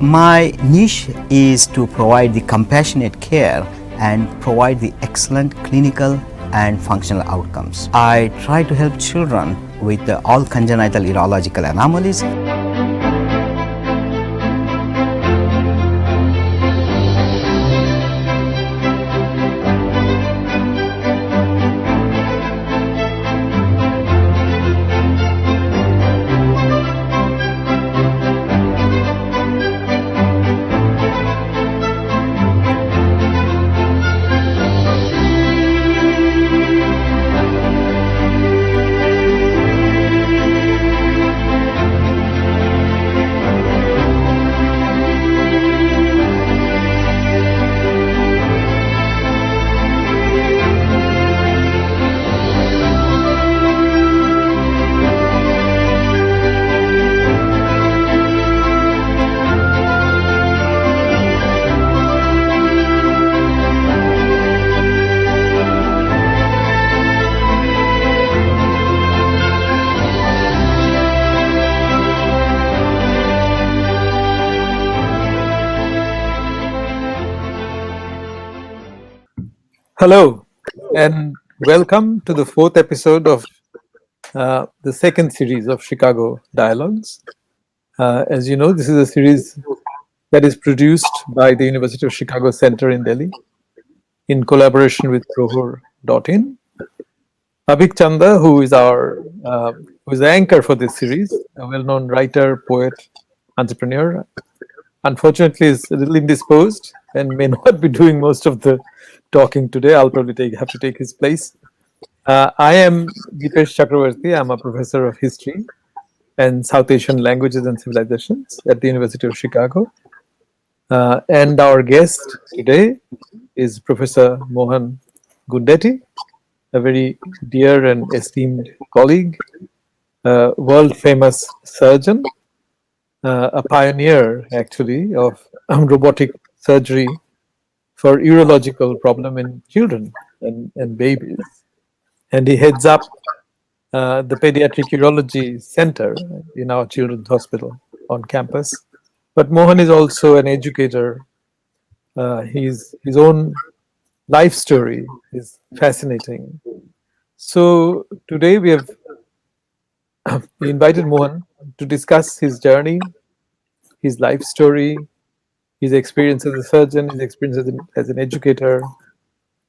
My niche is to provide the compassionate care and provide the excellent clinical and functional outcomes. I try to help children with all congenital urological anomalies. Hello, and welcome to the fourth episode of the second series of Chicago Dialogues. As you know, this is a series that is produced by the University of Chicago Center in Delhi in collaboration with Prohor.in. Avik Chanda, who is the anchor for this series, a well-known writer, poet, entrepreneur, unfortunately is a little indisposed and may not be doing most of the talking today. I'll probably have to take his place. I am Dipesh Chakrabarty. I'm a professor of history and South Asian languages and civilizations at the University of Chicago. And our guest today is Professor Mohan Gundeti, a very dear and esteemed colleague, world-famous surgeon, a pioneer actually of robotic surgery for urological problem in children and babies. And he heads up the Pediatric Urology Center in our children's hospital on campus. But Mohan is also an educator. His own life story is fascinating. So today we invited Mohan to discuss his journey, his life story, his experience as a surgeon, his experience as an educator,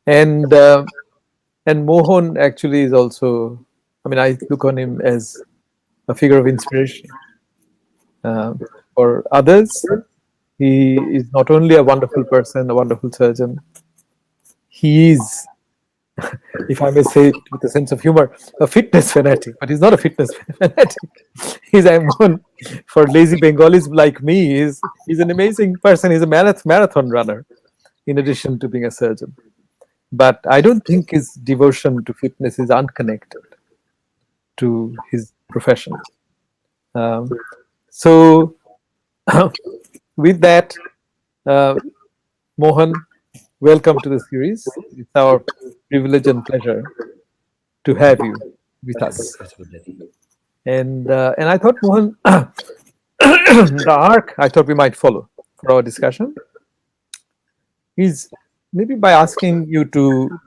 and Mohan actually is also, I mean, I look on him as a figure of inspiration for others. He is not only a wonderful person, a wonderful surgeon, he is, if I may say it with a sense of humor, a fitness fanatic, but he's not a fitness fanatic. He's known for lazy Bengalis like me. He's an amazing person. He's a marathon runner, in addition to being a surgeon. But I don't think his devotion to fitness is unconnected to his profession. So, with that, Mohan, welcome to the series. It's our privilege and pleasure to have you with us. And I thought, Mohan, the arc I thought we might follow for our discussion is maybe by asking you to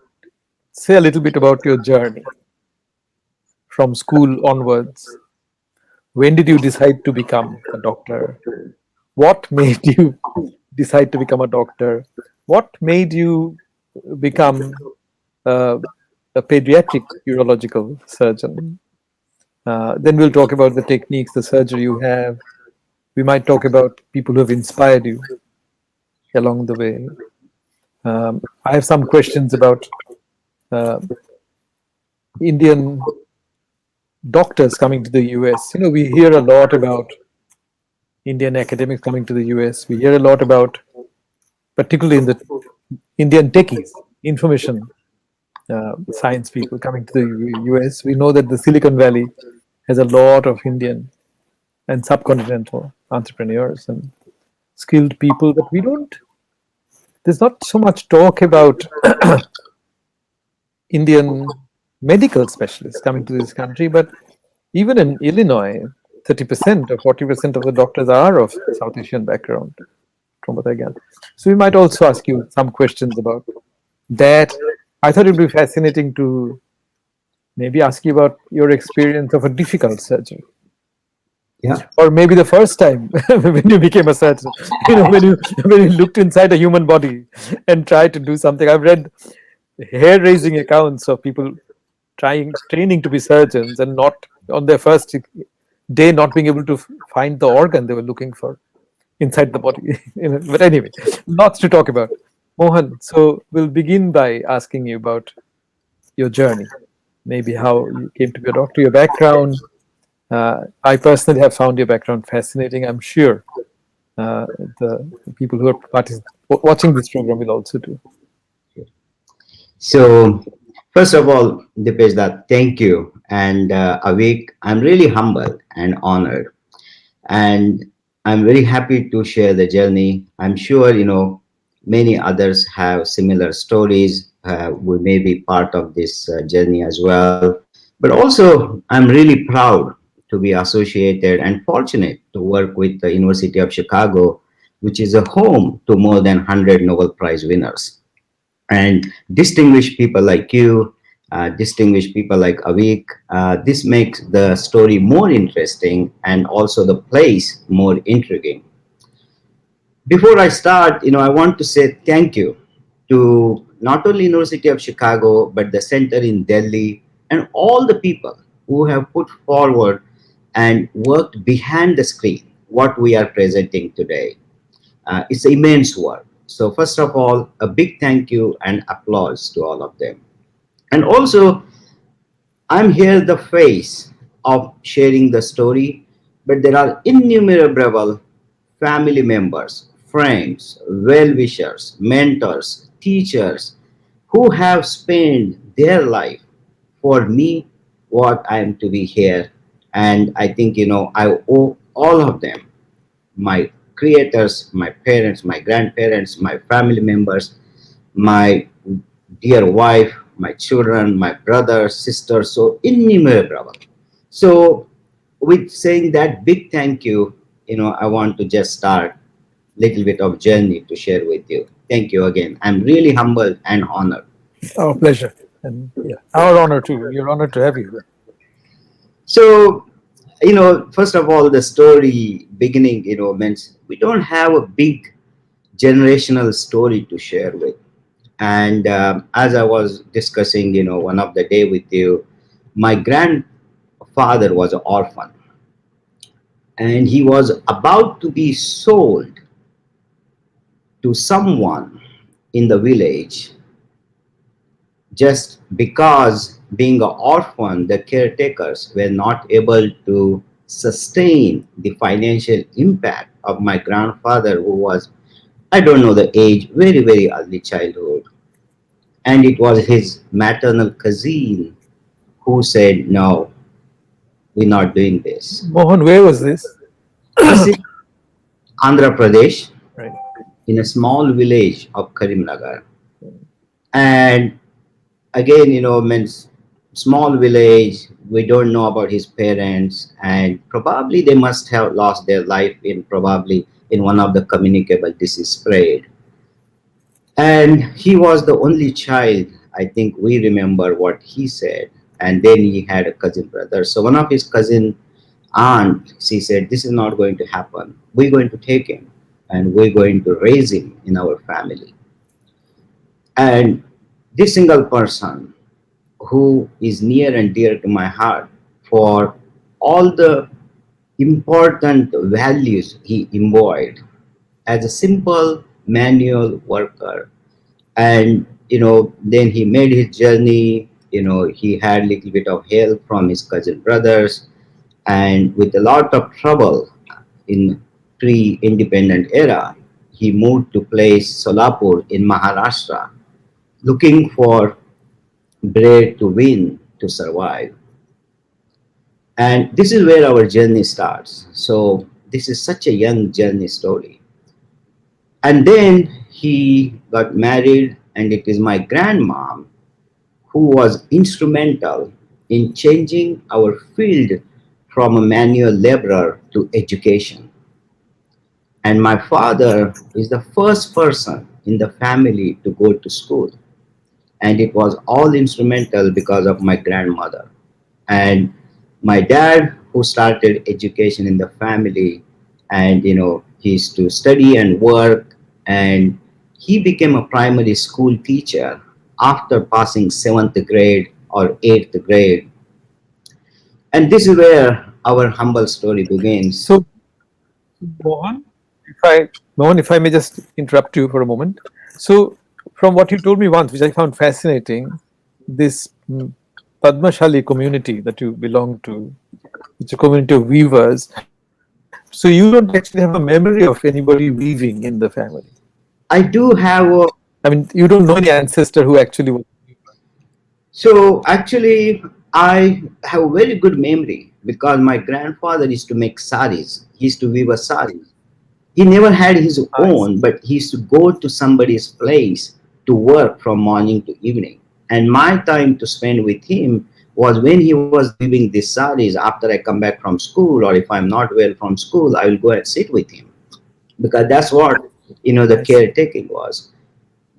say a little bit about your journey from school onwards. When did you decide to become a doctor? What made you decide to become a doctor? What made you become a pediatric urological surgeon? Then we'll talk about the techniques, the surgery you have. We might talk about people who have inspired you along the way. I have some questions about Indian doctors coming to the US. You know, we hear a lot about Indian academics coming to the US. We hear a lot about, particularly in the Indian techies, information science people coming to the US. We know that the Silicon Valley has a lot of Indian and subcontinental entrepreneurs and skilled people, but there's not so much talk about Indian medical specialists coming to this country. But even in Illinois, 30% or 40% of the doctors are of South Asian background, from what I gather. So we might also ask you some questions about that. I thought it would be fascinating to maybe ask you about your experience of a difficult surgery, Yeah. or maybe the first time when you became a surgeon. When you looked inside a human body and tried to do something. I've read hair-raising accounts of people training to be surgeons and not on their first day not being able to find the organ they were looking for inside the body. But anyway, lots to talk about. Mohan, so we'll begin by asking you about your journey, maybe how you came to be a doctor, your background. I personally have found your background fascinating. I'm sure the people who are watching this program will also do. So, first of all, Dipesh, thank you. And Avik, I'm really humbled and honored. And I'm very happy to share the journey. I'm sure, many others have similar stories. We may be part of this journey as well. But also, I'm really proud to be associated and fortunate to work with the University of Chicago, which is a home to more than 100 Nobel Prize winners and distinguished people like you, distinguished people like Avik. This makes the story more interesting and also the place more intriguing. Before I start, I want to say thank you to not only University of Chicago, but the center in Delhi and all the people who have put forward and worked behind the screen what we are presenting today. It's immense work. So first of all, a big thank you and applause to all of them. And also, I'm here the face of sharing the story, but there are innumerable family members, friends, well-wishers, mentors, teachers who have spent their life for me what I am to be here. And I think, I owe all of them, my creators, my parents, my grandparents, my family members, my dear wife, my children, my brothers, sisters, so innumerable. So, with saying that big thank you, I want to just start little bit of journey to share with you. Thank you again. I'm really humbled and honored. Our pleasure. And yeah, our honor too. We're honored to have you. So, first of all, the story beginning, means we don't have a big generational story to share with. And as I was discussing, one of the day with you, my grandfather was an orphan and he was about to be sold to someone in the village just because being an orphan, the caretakers were not able to sustain the financial impact of my grandfather, who was, I don't know the age, very, very early childhood. And it was his maternal cousin who said, no, we're not doing this. Mohan, where was this? This is Andhra Pradesh, Right. in a small village of Karimnagar. And again, means small village, we don't know about his parents, and probably they must have lost their life in probably in one of the communicable disease spread. And he was the only child. I think we remember what he said. And then he had a cousin brother. So one of his cousin aunt, she said, this is not going to happen. We're going to take him and we're going to raise him in our family. And this single person who is near and dear to my heart for all the important values he embodied as a simple manual worker. And then he made his journey. He had a little bit of help from his cousin brothers, and with a lot of trouble in pre-independent era, he moved to place Solapur in Maharashtra, looking for bread to win to survive. And this is where our journey starts. So this is such a young journey story. And then he got married, and it is my grandmom who was instrumental in changing our field from a manual laborer to education. And my father is the first person in the family to go to school. And it was all instrumental because of my grandmother. And my dad, who started education in the family, and he used to study and work, and he became a primary school teacher after passing seventh grade or eighth grade. And this is where our humble story begins. So, Mohan, if I may just interrupt you for a moment. So, from what you told me once, which I found fascinating, this Padmashali community that you belong to, it's a community of weavers. So, you don't actually have a memory of anybody weaving in the family. I do have a I mean, you don't know any ancestor who actually was. So actually, I have a very good memory because my grandfather used to make saris. He used to weave a sari. He never had his I own, but he used to go to somebody's place to work from morning to evening. And my time to spend with him was when he was weaving these saris. After I come back from school, or if I'm not well from school, I will go and sit with him because that's what the I see. caretaking was.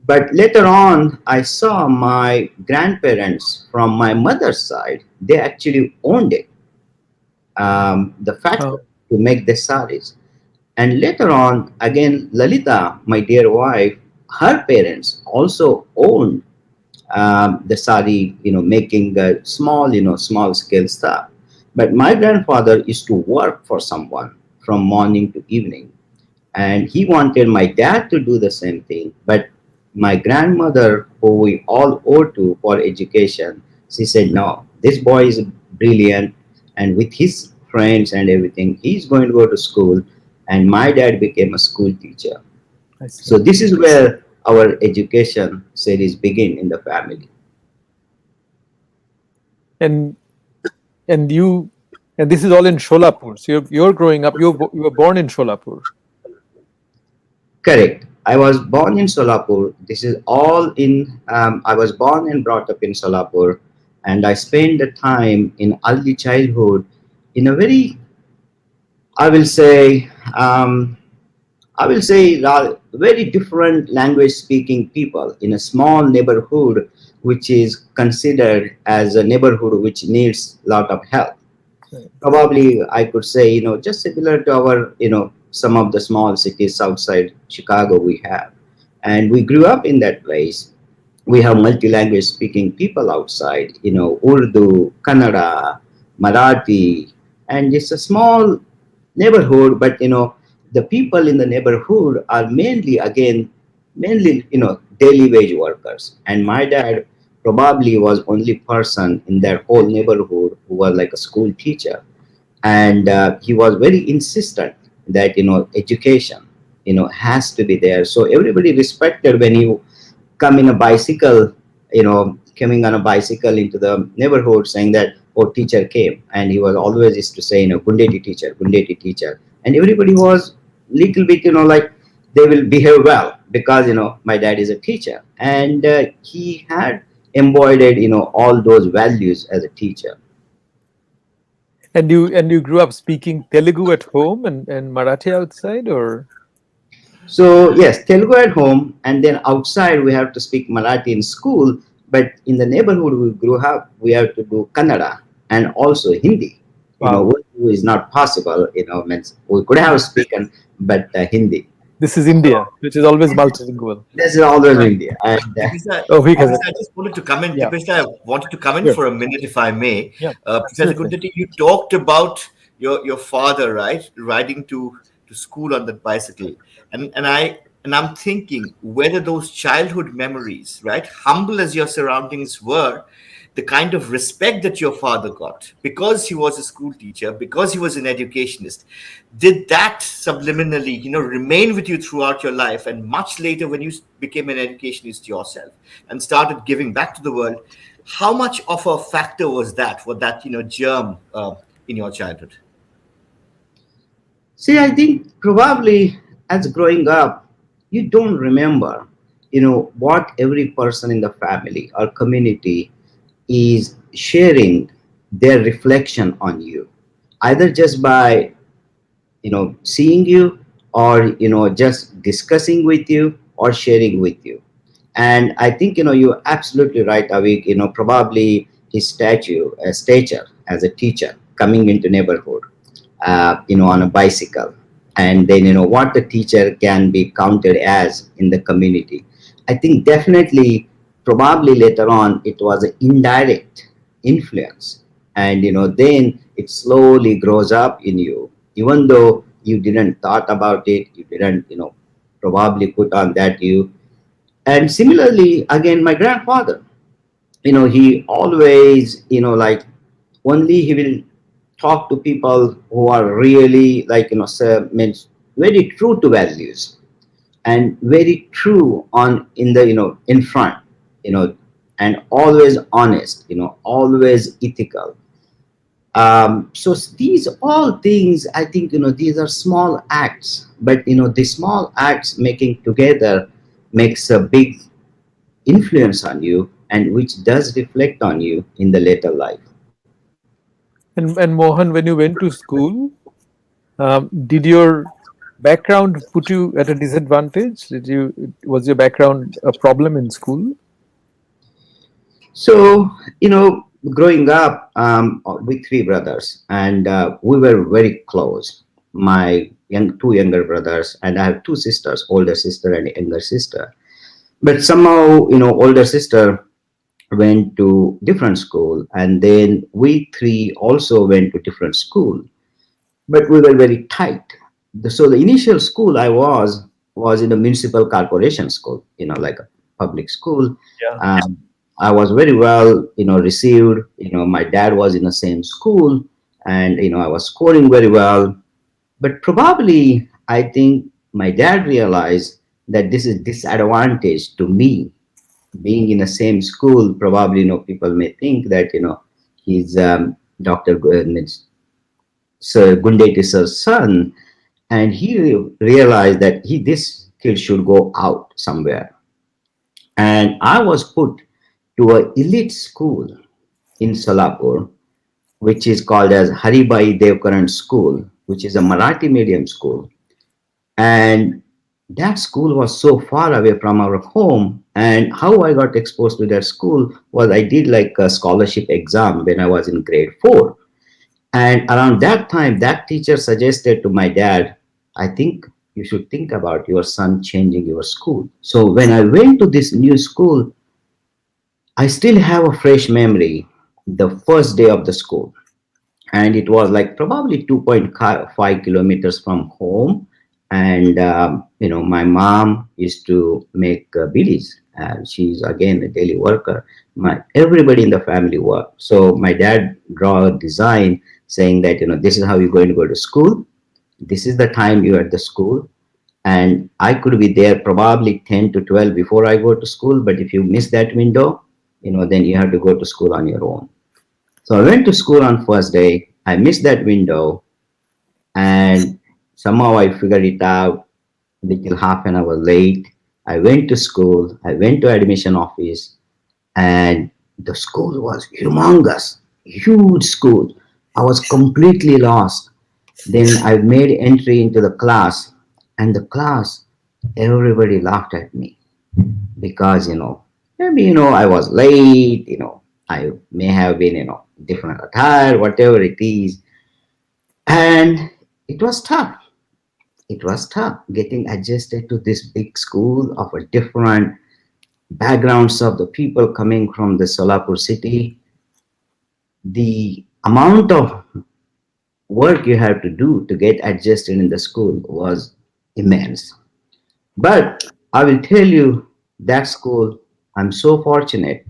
But later on, I saw my grandparents from my mother's side, they actually owned it, the factory Oh, to make the saris. And later on, again, Lalita, my dear wife, her parents also owned the sari, making small, small scale stuff. But my grandfather used to work for someone from morning to evening, and he wanted my dad to do the same thing. But my grandmother, who we all owe to for education, she said, no, this boy is brilliant, and with his friends and everything, he's going to go to school. And my dad became a school teacher. I So see. this is where our education series begin in the family. And and you and this is all in Sholapur. So you're growing up. You were born in Sholapur. Correct. I was born in Solapur. This is all in, I was born and brought up in Solapur. And I spent the time in early childhood in a very, I will say, very different language speaking people in a small neighborhood, which is considered as a neighborhood which needs a lot of help. Right. Probably I could say, just similar to our, some of the small cities outside Chicago we have. And we grew up in that place. We have multi-language speaking people outside, Urdu, Kannada, Marathi, and it's a small neighborhood, but the people in the neighborhood are mainly, daily wage workers. And my dad probably was only person in that whole neighborhood who was like a school teacher. And he was very insistent that education has to be there, so everybody respected when he come in a bicycle, coming on a bicycle into the neighborhood saying that, oh, teacher came. And he was always used to say, Gundeti teacher, Gundeti teacher. And everybody was little bit, like they will behave well because, my dad is a teacher. And he had embodied, all those values as a teacher. And you grew up speaking Telugu at home and Marathi outside, or So yes, Telugu at home, and then outside we have to speak Marathi in school. But in the neighborhood we grew up, we have to do Kannada and also Hindi. wow, Urdu is not possible. Means we could have spoken, but Hindi. this is India, which is always multilingual. This is always India, and Dipesh, Oh, he has Dipesh, it. I just wanted to come in. Yeah, Dipesh, I wanted to come in sure. for a minute, if I may. Yeah, Professor absolutely. Gundeti, you talked about your father, right, riding to school on that bicycle, and I'm thinking whether those childhood memories, right, humble as your surroundings were, the kind of respect that your father got because he was a school teacher, because he was an educationist, did that subliminally, remain with you throughout your life? And much later, when you became an educationist yourself and started giving back to the world, how much of a factor was that for that, germ in your childhood? see, I think probably as growing up, you don't remember, what every person in the family or community is sharing their reflection on you. either just by seeing you, or just discussing with you or sharing with you. And I think you're absolutely right, Avik. Probably his stature as a teacher coming into neighborhood, on a bicycle, and then what the teacher can be counted as in the community. I think definitely, probably later on, it was an indirect influence, and then it slowly grows up in you, even though you didn't thought about it, you didn't probably put on that you. And similarly, again, my grandfather, he always, like, only he will talk to people who are really, like, means very true to values, and very true on in the in front, you know and always honest, always ethical. So these all things, I think, these are small acts, but the small acts making together makes a big influence on you, and which does reflect on you in the later life. And Mohan, when you went to school, did your background put you at a disadvantage? Was your background a problem in school? So, growing up with three brothers, and we were very close. My two younger brothers, and I have two sisters, older sister and younger sister. But somehow, older sister went to different school, and then we three also went to different school. But we were very tight. So the initial school I was in a municipal corporation school, like a public school. Yeah. I was very well, received. My dad was in the same school, and I was scoring very well. But probably, I think my dad realized that this is disadvantage to me being in the same school. Probably, people may think that he's Dr. Sir Gundeti's son, and he realized that this kid should go out somewhere. And I was put to a elite school in Solapur, which is called as Haribai Devkaran School, which is a Marathi medium school. And that school was so far away from our home. And how I got exposed to that school was I did like a scholarship exam when I was in grade 4. And around that time, that teacher suggested to my dad, I think you should think about your son changing your school. So when I went to this new school, I still have a fresh memory the first day of the school. And it was like probably 2.5 kilometers from home. And, my mom used to make bidis. And she's again a daily worker. Everybody in the family worked. So my dad draw a design saying that, this is how you're going to go to school. This is the time you're at the school. And I could be there probably 10 to 12 before I go to school. But if you miss that window, then you have to go to school on your own. So I went to school on first day. I missed that window, and somehow I figured it out little half an hour late. I went to school. I went to admission office, and the school was humongous, huge school. I was completely lost. Then I made entry into the class, and the class, everybody laughed at me because, maybe, I was late, I may have been, different attire, whatever it is. And it was tough. It was tough getting adjusted to this big school of a different backgrounds of the people coming from the Solapur city. The amount of work you have to do to get adjusted in the school was immense. But I will tell you, that school, I'm so fortunate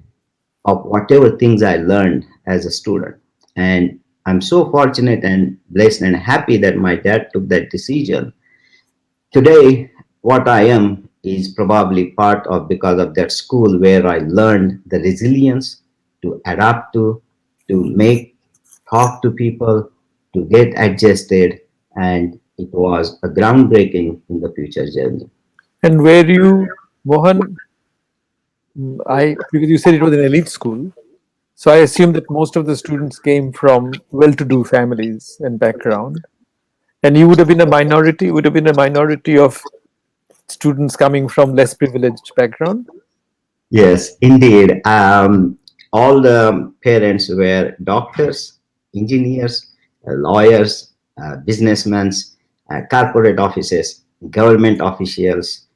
of whatever things I learned as a student. And I'm so fortunate and blessed and happy that my dad took that decision. Today, what I am is probably part of because of that school where I learned the resilience to adapt to make, talk to people, to get adjusted, and it was a groundbreaking in the future journey. And where you, Mohan, because you said it was an elite school, So I assume that most of the students came from well-to-do families and background, and you would have been a minority. Would have been a minority of students coming from less privileged background. Yes, indeed. All the parents were doctors, engineers, lawyers, businessmen, corporate offices, government officials,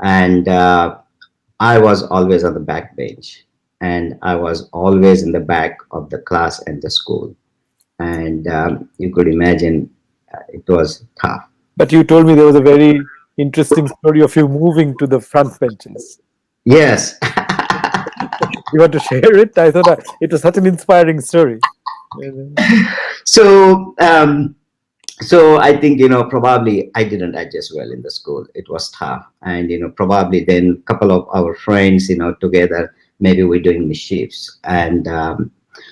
and I was always on the back bench, and I was always in the back of the class and the school. And you could imagine it was tough. But you told me there was a very interesting story of you moving to the front benches. Yes. You want to share it? I thought it was such an inspiring story. So, so I think, probably I didn't adjust well in the school. It was tough. And, probably then a couple of our friends, together, maybe we're doing mischiefs. And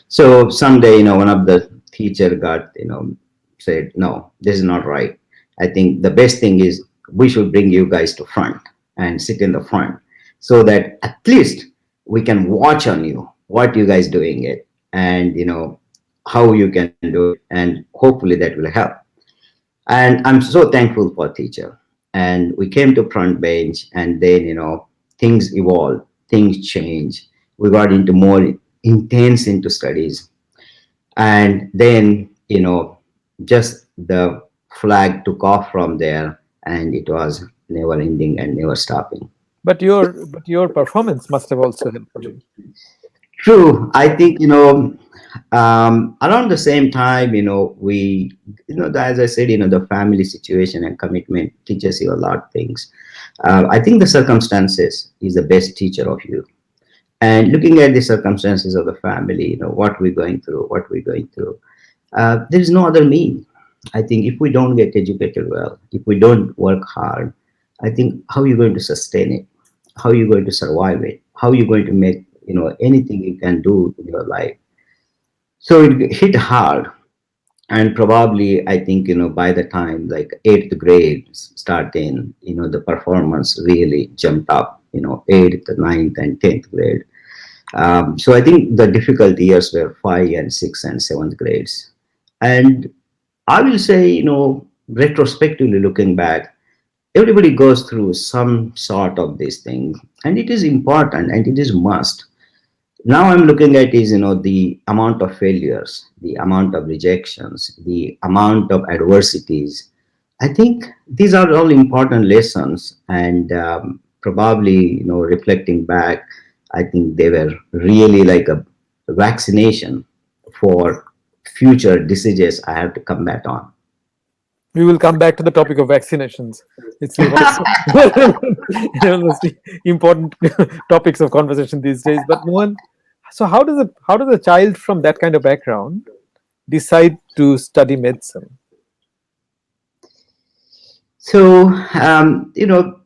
so someday, one of the teacher got, said, no, this is not right. I think the best thing is we should bring you guys to front and sit in the front so that at least we can watch on you, what you guys doing it, and, how you can do it. And hopefully that will help. And I'm so thankful for teacher. And we came to front bench, and then things evolved, things changed. We got into more intense into studies, and then just the flag took off from there, and it was never ending and never stopping. But your performance must have also helped you. True. I think, around the same time, we, as I said, the family situation and commitment teaches you a lot of things. I think the circumstances is the best teacher of you. And looking at the circumstances of the family, what we're going through, there is no other mean. I think if we don't get educated well, if we don't work hard, I think how are you going to sustain it? How are you going to survive it? How are you going to make, anything you can do in your life? So it hit hard. And probably, I think, by the time like 8th grade starting, the performance really jumped up, 8th, 9th, and 10th grade. So I think the difficult years were 5 and 6 and 7th grades. And I will say, retrospectively looking back, everybody goes through some sort of this thing, and it is important and it is must. Now I'm looking at is, the amount of failures, the amount of rejections, the amount of adversities. I think these are all important lessons, and probably, reflecting back, I think they were really like a vaccination for future diseases I have to combat on. We will come back to the topic of vaccinations. It's one of the most important topics of conversation these days. But Mohan, so how does a child from that kind of background decide to study medicine? So,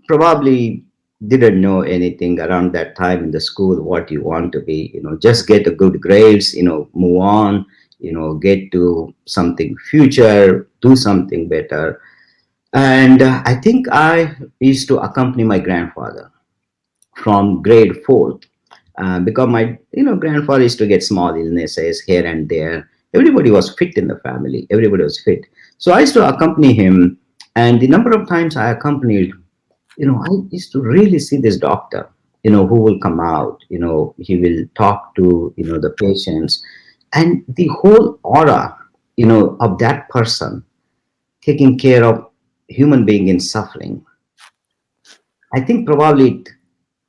probably didn't know anything around that time in the school, what you want to be, just get a good grades, move on, get to something future, do something better. And I think I used to accompany my grandfather from grade 4th, because my, grandfather used to get small illnesses here and there. Everybody was fit in the family. Everybody was fit. So I used to accompany him. And the number of times I accompanied, I used to really see this doctor, who will come out, he will talk to, the patients, and the whole aura, of that person taking care of human being in suffering. I think probably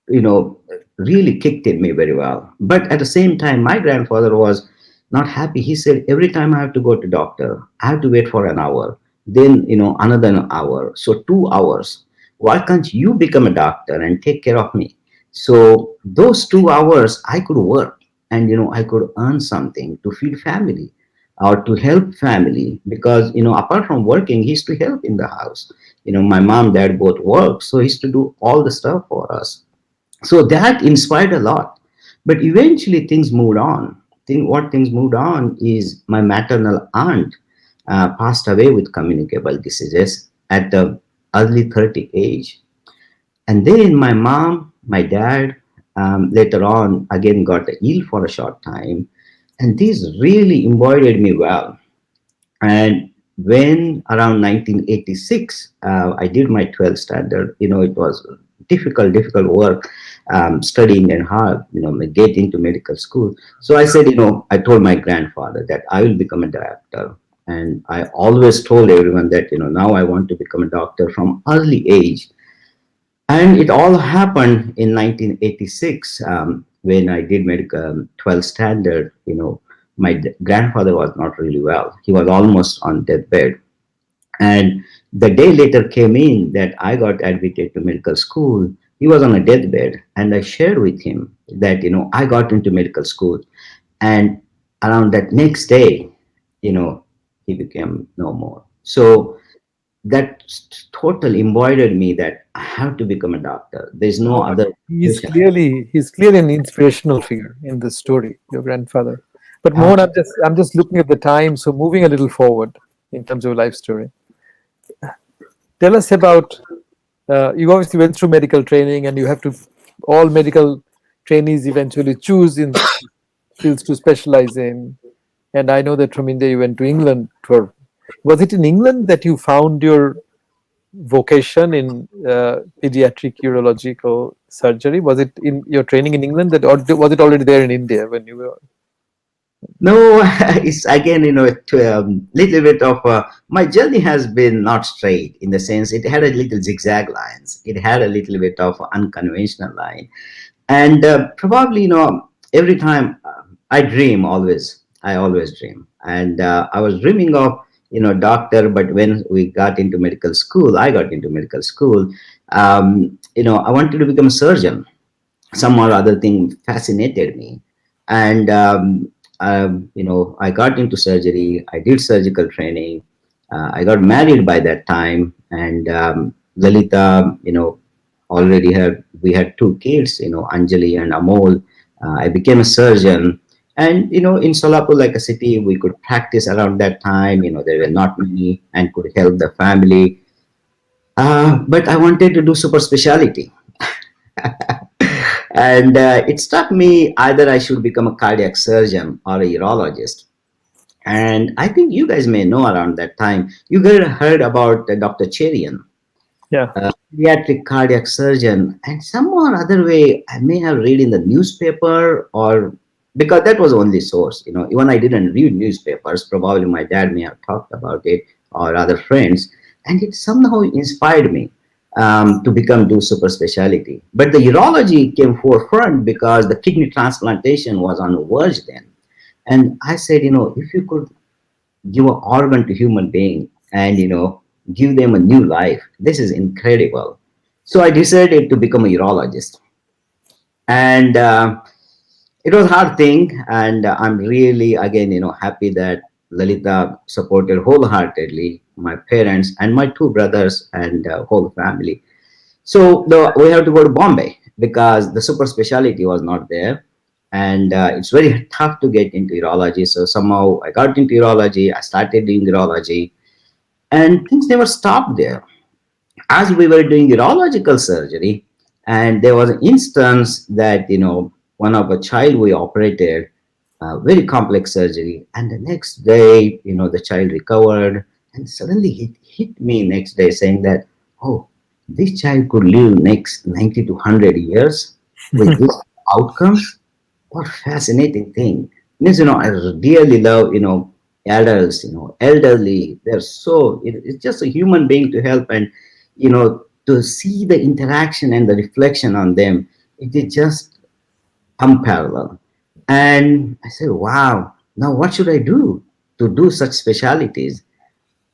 it, really kicked in me very well. But at the same time, my grandfather was not happy. He said, every time I have to go to doctor, I have to wait for an hour, then, another hour. So 2 hours. Why can't you become a doctor and take care of me? So those 2 hours I could work, and, I could earn something to feed family or to help family, because, apart from working, he used to help in the house. My mom, dad both work. So he used to do all the stuff for us. So that inspired a lot. But eventually things moved on. What things moved on is my maternal aunt passed away with communicable diseases at the early 30 age. And then my mom, my dad, later on again got ill for a short time. And these really embodied me well. And when around 1986, I did my 12th standard, it was difficult work, studying and hard, get into medical school. So I said, I told my grandfather that I will become a doctor. And I always told everyone that, now I want to become a doctor from early age. And it all happened in 1986, when I did medical 12th standard. My grandfather was not really well. He was almost on deathbed. And the day later came in that I got admitted to medical school. He was on a deathbed, and I shared with him that, I got into medical school. And around that next day, you know, he became no more. So that totally embodied me that I have to become a doctor. There's no other. He's clearly an inspirational figure in this story, your grandfather. But Mohan, I'm just looking at the time, so moving a little forward in terms of life story. Tell us about, you obviously went through medical training, and you have to, all medical trainees eventually choose in fields to specialize in. And I know that from India you went to England for, was it in England that you found your vocation in pediatric urological surgery? Was it in your training in England, that, or was it already there in India when you were? No, it's again, little bit of my journey has been not straight, in the sense it had a little zigzag lines. It had a little bit of unconventional line, and probably, every time I dream, I always dream, and I was dreaming of, doctor. But when we got into medical school, I got into medical school. I wanted to become a surgeon. Some or other thing fascinated me, and I got into surgery. I did surgical training. I got married by that time, and Lalita, already we had two kids, Anjali and Amol. I became a surgeon, and in Solapur, like a city, we could practice around that time. There were not many and could help the family. But I wanted to do super specialty. And it struck me either I should become a cardiac surgeon or a urologist. And I think you guys may know, around that time, you guys heard about Dr. Cherian, Yeah. a pediatric cardiac surgeon. And some or other way, I may have read in the newspaper, or because that was the only source. Even I didn't read newspapers. Probably my dad may have talked about it, or other friends. And it somehow inspired me to do super specialty. But the urology came forefront because the kidney transplantation was on the verge then. And I said, if you could give an organ to human being and, give them a new life, this is incredible. So I decided to become a urologist. And it was a hard thing. And I'm really, again, happy that Lalita supported wholeheartedly my parents and my two brothers and whole family. So we have to go to Bombay because the super specialty was not there. And it's very tough to get into urology. So somehow I got into urology. I started doing urology, and things never stopped there. As we were doing urological surgery, and there was an instance that, one of a child we operated, very complex surgery, and the next day, the child recovered, and suddenly it hit me next day saying that, oh, this child could live next 90 to 100 years with these outcomes. What fascinating thing. Means, I really love, adults, elderly. They're so, it's just a human being to help, and, to see the interaction and the reflection on them, it is just unparalleled. And I said, wow, now what should I do to do such specialities?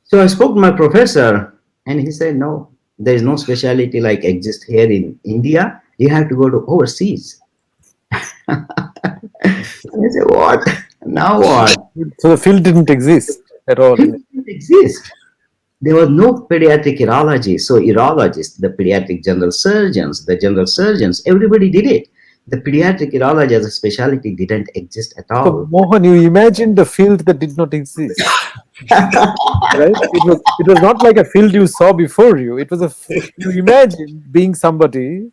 So I spoke to my professor, and he said, no, there is no specialty like exist here in India. You have to go to overseas. I said, what? Now what? So the field didn't exist at all. It didn't exist. There was no pediatric urology. So urologists, the pediatric general surgeons, the general surgeons, everybody did it. The pediatric urology as a specialty didn't exist at all. So Mohan, you imagined a field that did not exist. Right? It was not like a field you saw before you. It was you imagined being somebody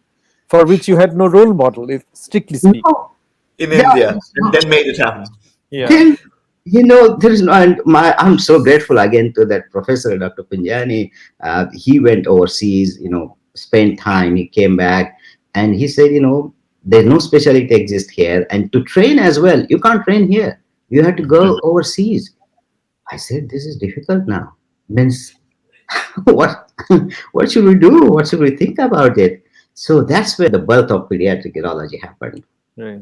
for which you had no role model, if strictly speaking. No. In India, and then made it happen. Yeah. Then, there is no, and I'm so grateful again to that professor, Dr. Punjani. He went overseas, spent time, he came back, and he said, there's no specialty exist here. And to train as well, you can't train here. You have to go overseas. I said, this is difficult now. Means what what should we do? What should we think about it? So that's where the birth of pediatric urology happened. Right.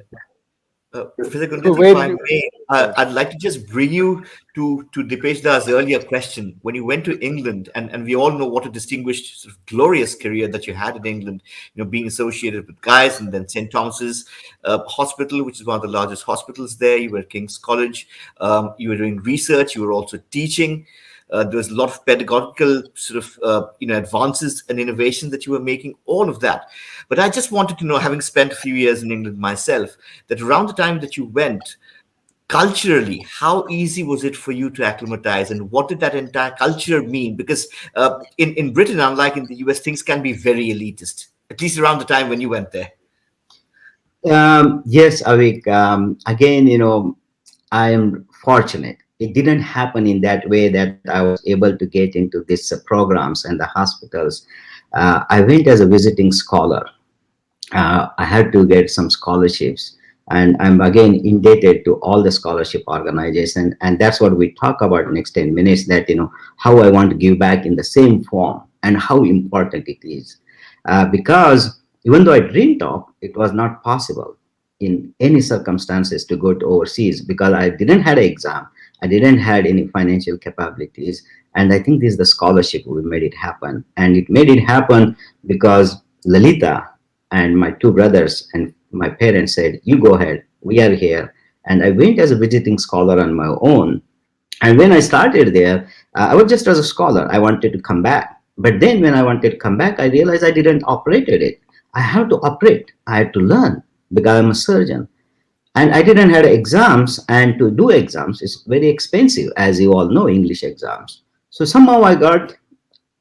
Professor So Gundeti, where if did I you? may, I'd like to just bring you to Dipesh Da's earlier question. When you went to England, and we all know what a distinguished, sort of glorious career that you had in England, being associated with Guy's and then St. Thomas's Hospital, which is one of the largest hospitals there. You were at King's College. You were doing research. You were also teaching. There was a lot of pedagogical sort of advances and innovation that you were making, all of that. But I just wanted to know, having spent a few years in England myself, that around the time that you went, culturally, how easy was it for you to acclimatize, and what did that entire culture mean? Because in Britain, unlike in the US, things can be very elitist, at least around the time when you went there. Yes, Avik. Again, I am fortunate. It didn't happen in that way that I was able to get into these programs and the hospitals. I went as a visiting scholar. I had to get some scholarships, and I'm again indebted to all the scholarship organizations. And that's what we talk about next 10 minutes, that, how I want to give back in the same form and how important it is. Because even though I dreamed of, it was not possible in any circumstances to go to overseas because I didn't had an exam. I didn't had any financial capabilities. And I think this is the scholarship we made it happen. And it made it happen because Lalita and my two brothers and my parents said, you go ahead, we are here. And I went as a visiting scholar on my own. And when I started there, I was just as a scholar. I wanted to come back. But then when I wanted to come back, I realized I didn't operate it. I have to operate. I had to learn because I'm a surgeon. And I didn't have exams, and to do exams is very expensive, as you all know, English exams. So somehow I got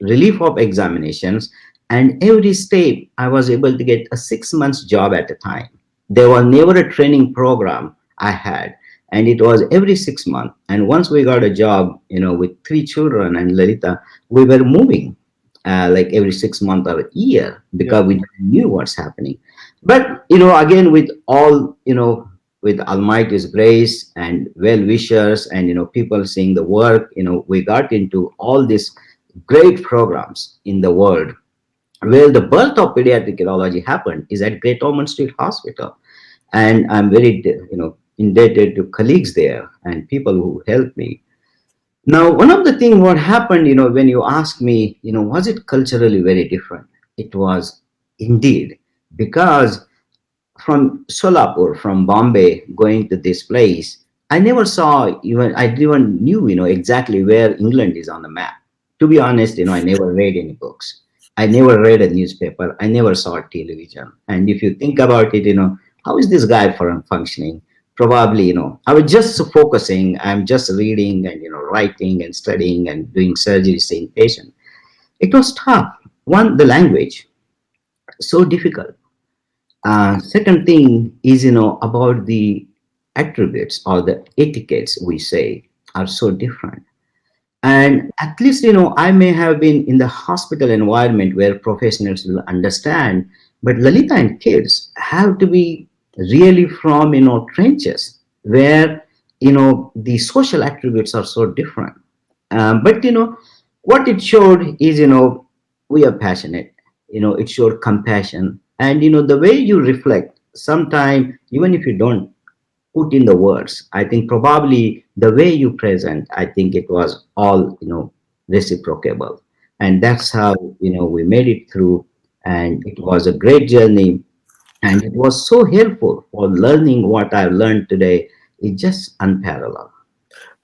relief of examinations, and every step I was able to get a 6 months job at a time. There was never a training program I had, and it was every 6 months. And once we got a job, with three children and Lalita, we were moving like every 6 months or a year because we knew what's happening. But again, with all with Almighty's grace and well wishers and people seeing the work, we got into all these great programs in the world. Where the birth of pediatric urology happened is at Great Ormond Street Hospital, and I'm very indebted to colleagues there and people who helped me. Now, one of the things what happened, when you ask me, was it culturally very different? It was indeed, because from Solapur, from Bombay, going to this place, I never saw even, I didn't knew, exactly where England is on the map. To be honest, I never read any books. I never read a newspaper. I never saw television. And if you think about it, how is this guy functioning? Probably, I was just focusing. I'm just reading and, writing and studying and doing surgery, seeing patients. It was tough. One, the language, so difficult. Second thing is, about the attributes or the etiquettes we say are so different. And at least, I may have been in the hospital environment where professionals will understand, but Lalita and kids have to be really from, trenches where, the social attributes are so different. But, what it showed is, we are passionate, it showed compassion. And, the way you reflect, sometime, even if you don't put in the words, I think probably the way you present, I think it was all, reciprocable. And that's how, we made it through. And it was a great journey. And it was so helpful for learning what I've learned today. It's just unparalleled.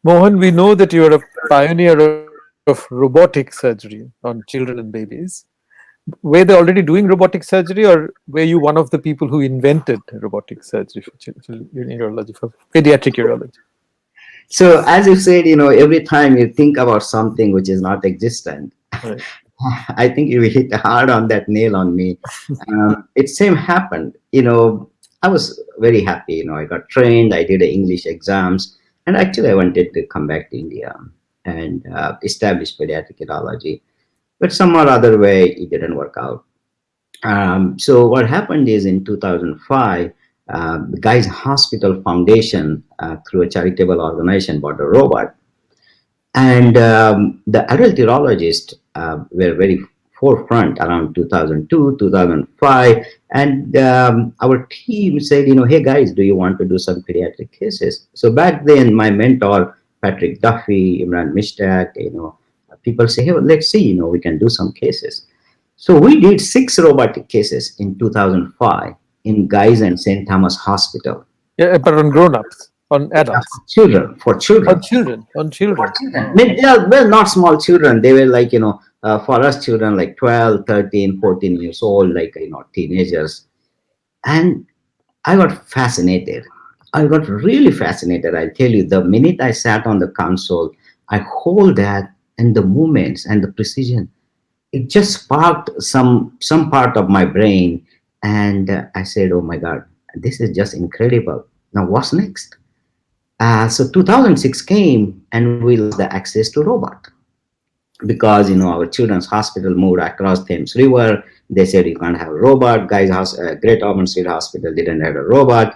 Mohan, we know that you are a pioneer of robotic surgery on children and babies. Were they already doing robotic surgery, or were you one of the people who invented robotic surgery for urology, for pediatric urology? So as you said, every time you think about something which is not existent, Right. I think you hit hard on that nail on me. It same happened. I was very happy. I got trained, I did the English exams, and actually I wanted to come back to India and establish pediatric urology. But some or other way, it didn't work out. So what happened is in 2005, the Guy's Hospital Foundation, through a charitable organization, bought a robot. And the adult urologists were very forefront around 2002, 2005. And our team said, hey guys, do you want to do some pediatric cases? So back then, my mentor, Patrick Duffy, Imran Mishtak, people say, hey, well, let's see, we can do some cases. So we did 6 robotic cases in 2005 in Guy's and St. Thomas Hospital. Yeah, but on grown-ups, on adults. For children. On children. Well, not small children. They were like, for us children, like 12, 13, 14 years old, like, teenagers. And I got fascinated. I got really fascinated. I tell you, the minute I sat on the console, I hold that and the movements and the precision, it just sparked some part of my brain. And I said, oh my God, this is just incredible. Now what's next? So 2006 came and we lost the access to robot because our children's hospital moved across Thames River. They said you can't have a robot. Guy's Great Ormond Street Hospital didn't have a robot,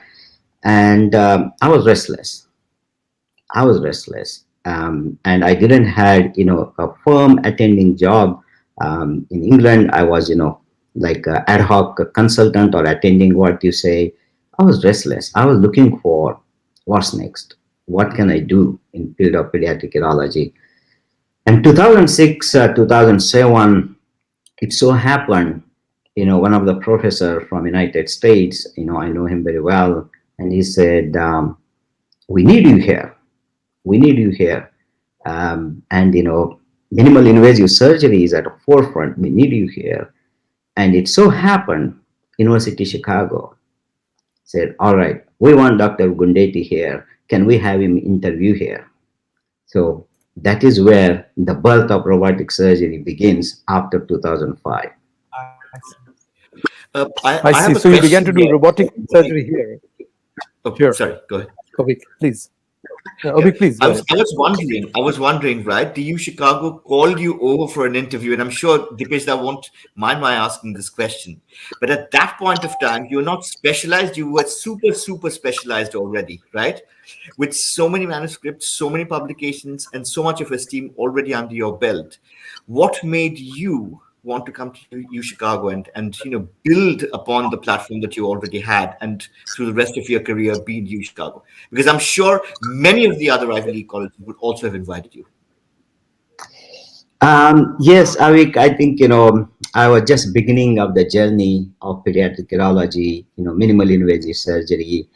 and I was restless. And I didn't had a firm attending job in England. I was like an ad hoc consultant or attending what you say. I was restless. I was looking for what's next. What can I do in field of pediatric urology? And 2006, 2007, it so happened, one of the professor from United States, I know him very well, and he said, we need you here. We need you here. And, minimal invasive surgery is at the forefront. We need you here. And it so happened, University of Chicago said, all right, we want Dr. Gundeti here. Can we have him interview here? So that is where the birth of robotic surgery begins after 2005. I see. So you began to do robotic surgery here. Oh, sure. Sorry, go ahead. Avik, please. Avik, please. I was wondering, right? The UChicago called you over for an interview, and I'm sure Dipesh won't mind my asking this question. But at that point of time, you're not specialized; you were super specialized already, right? With so many manuscripts, so many publications, and so much of esteem already under your belt. What made you want to come to UChicago and build upon the platform that you already had, and through the rest of your career be in UChicago? Because I'm sure many of the other Ivy League colleges would also have invited you. Yes, Avik, I think I was just beginning of the journey of pediatric urology, minimal invasive surgery,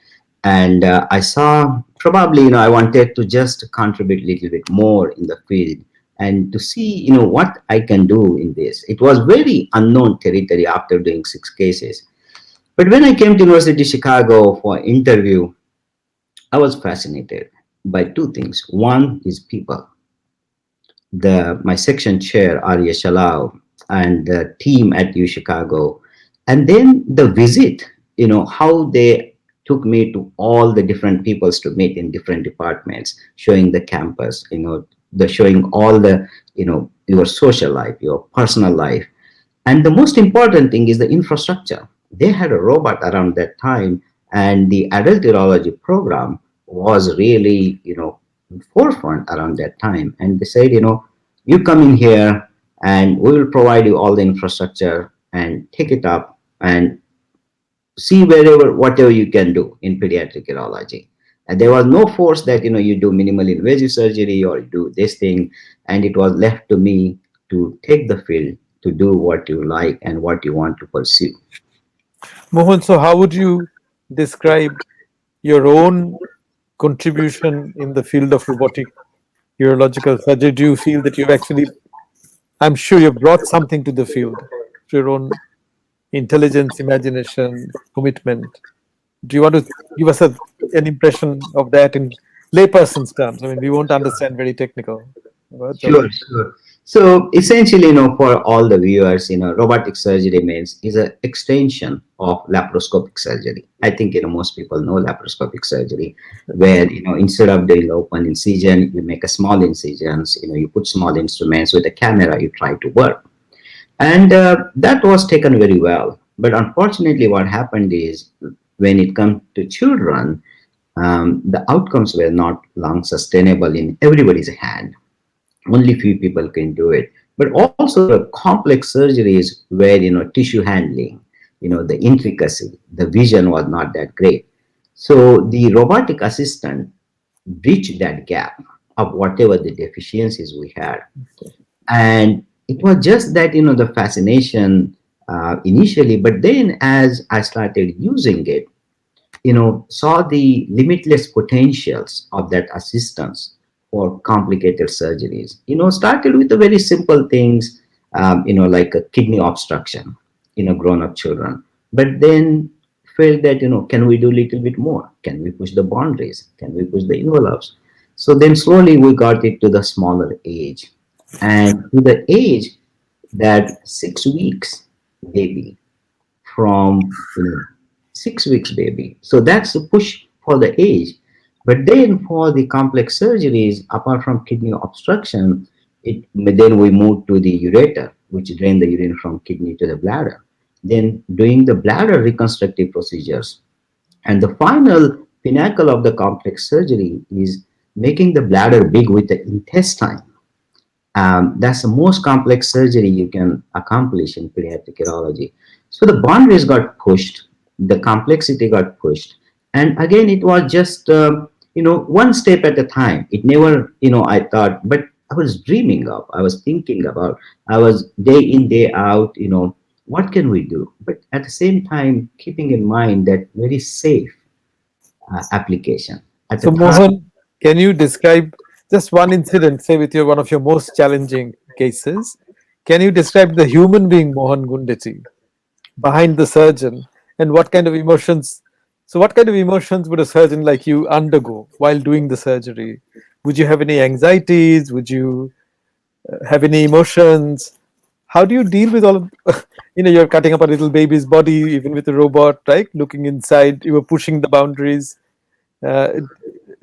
and I saw probably I wanted to just contribute a little bit more in the field and to see what I can do in this. It was very unknown territory after doing 6 cases. But when I came to University of Chicago for interview, I was fascinated by 2 things. One is people. My section chair, Arya Shalau, and the team at UChicago, and then the visit, how they took me to all the different peoples to meet in different departments, showing the campus, showing all the, your social life, your personal life. And the most important thing is the infrastructure. They had a robot around that time, and the adult urology program was really, forefront around that time. And they said, you come in here and we will provide you all the infrastructure and take it up and see whatever you can do in pediatric urology. And there was no force that, you do minimal invasive surgery or you do this thing. And it was left to me to take the field, to do what you like and what you want to pursue. Mohan, so how would you describe your own contribution in the field of robotic urological surgery? Do you feel that you've actually, I'm sure you've brought something to the field through your own intelligence, imagination, commitment. Do you want to give us an impression of that in layperson's terms? I mean, we won't understand very technical. Sure. So essentially, for all the viewers, robotic surgery means is an extension of laparoscopic surgery. I think, most people know laparoscopic surgery, where, instead of doing open incision, you make a small incisions, you put small instruments with a camera, you try to work. And that was taken very well. But unfortunately, what happened is when it comes to children, the outcomes were not long sustainable in everybody's hand. Only few people can do it. But also the complex surgeries where, tissue handling, the intricacy, the vision was not that great. So the robotic assistant bridged that gap of whatever the deficiencies we had. And it was just that, the fascination initially, but then as I started using it, saw the limitless potentials of that assistance for complicated surgeries. Started with the very simple things, like a kidney obstruction, grown-up children. But then felt that, can we do a little bit more? Can we push the boundaries? Can we push the envelopes? So then slowly we got it to the smaller age. And to the age that 6 weeks baby, from 6 weeks baby. So that's a push for the age. But then for the complex surgeries, apart from kidney obstruction, then we move to the ureter, which drain the urine from kidney to the bladder. Then doing the bladder reconstructive procedures. And the final pinnacle of the complex surgery is making the bladder big with the intestine. That's the most complex surgery you can accomplish in pediatric urology. So the boundaries got pushed, the complexity got pushed, and again it was just one step at a time. It never, I thought, but I was dreaming of, I was thinking about, I was day in day out, what can we do? But at the same time, keeping in mind that very safe application. At the So, time, Mohan, can you describe just one incident, say with one of your most challenging cases? Can you describe the human being Mohan Gundeti behind the surgeon, and what kind of emotions? So, what kind of emotions would a surgeon like you undergo while doing the surgery? Would you have any anxieties? Would you have any emotions? How do you deal with all of, you're cutting up a little baby's body, even with a robot, right? Looking inside, you were pushing the boundaries. Uh,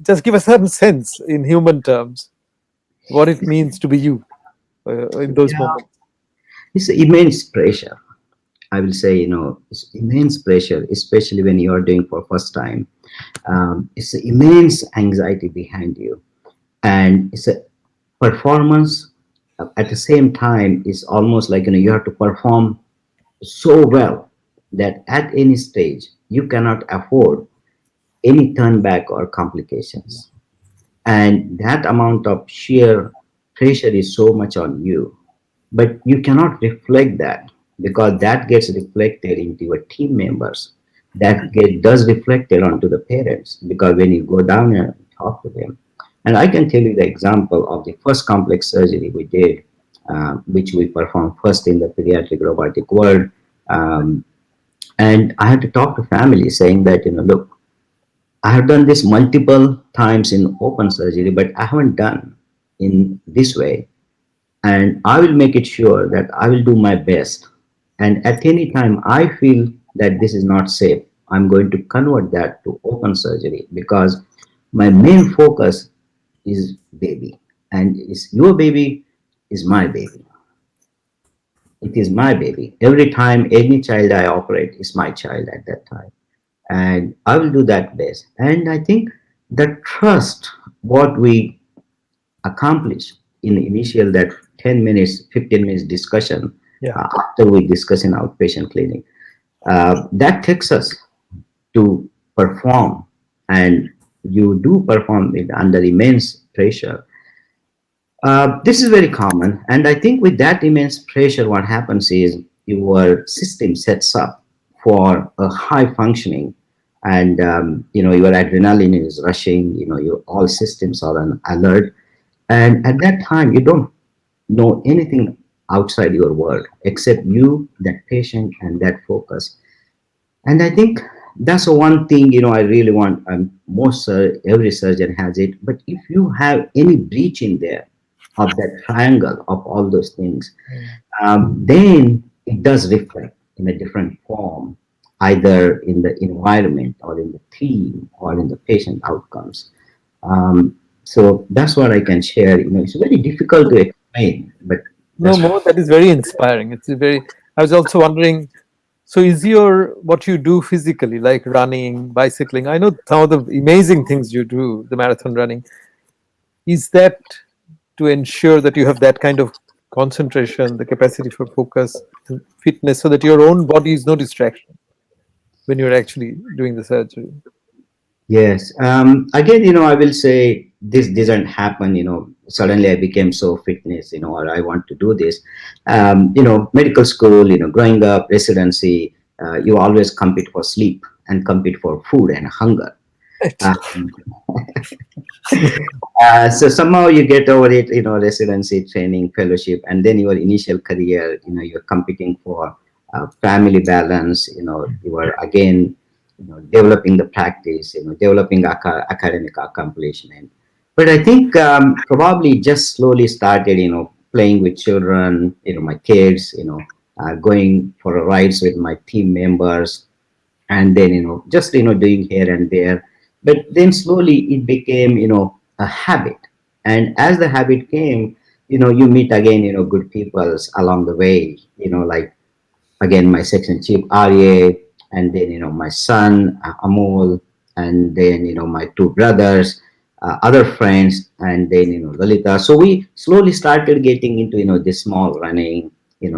just give us some sense in human terms what it means to be you in those yeah, moments. it's immense pressure. I will say, it's immense pressure, especially when you are doing for first time. It's immense anxiety behind you, and it's a performance. At the same time, it's almost like you have to perform so well that at any stage you cannot afford any turn back or complications. And that amount of sheer pressure is so much on you, but you cannot reflect that, because that gets reflected into your team members, does reflected onto the parents, because when you go down and talk to them. And I can tell you the example of the first complex surgery we did, which we performed first in the pediatric robotic world. um, and I had to talk to families saying that, look, I have done this multiple times in open surgery, but I haven't done in this way. And I will make it sure that I will do my best. And at any time I feel that this is not safe, I'm going to convert that to open surgery, because my main focus is baby, and is your baby is my baby. It is my baby. Every time any child I operate is my child at that time, and I will do that best. And I think the trust what we accomplish in the initial that 10 minutes 15 minutes discussion, Yeah. after we discuss in outpatient clinic, that takes us to perform, and you do perform it under immense pressure. This is very common, and I think with that immense pressure what happens is your system sets up for a high functioning, and your adrenaline is rushing, your all systems are on alert, and at that time you don't know anything outside your world except you, that patient, and that focus. And I think that's the one thing, I really want, every surgeon has it, but if you have any breach in there, of that triangle of all those things, Mm. then it does reflect in a different form, either in the environment or in the theme or in the patient outcomes. So that's what I can share. It's very difficult to explain, but No, that's more that is very inspiring. It's a very. I was also wondering. So, is your what you do physically, like running, bicycling? I know some of the amazing things you do, the marathon running. Is that to ensure that you have that kind of concentration, the capacity for focus and fitness, so that your own body is no distraction when you're actually doing the surgery? yes. Again, I will say this didn't happen. Suddenly I became so fitness, or I want to do this. Medical school, growing up, residency, you always compete for sleep and compete for food and hunger. Um, so somehow you get over it, residency, training, fellowship, and then your initial career, you're competing for family balance, you are again, developing the practice, developing academic accomplishment. But I think probably just slowly started, playing with children, my kids, going for rides with my team members, and then just doing here and there, but then slowly it became a habit. And as the habit came, you meet again good peoples along the way, like again my section chief Arya, and then my son Amol, and then my two brothers, other friends, and then Lalita. So we slowly started getting into this small running,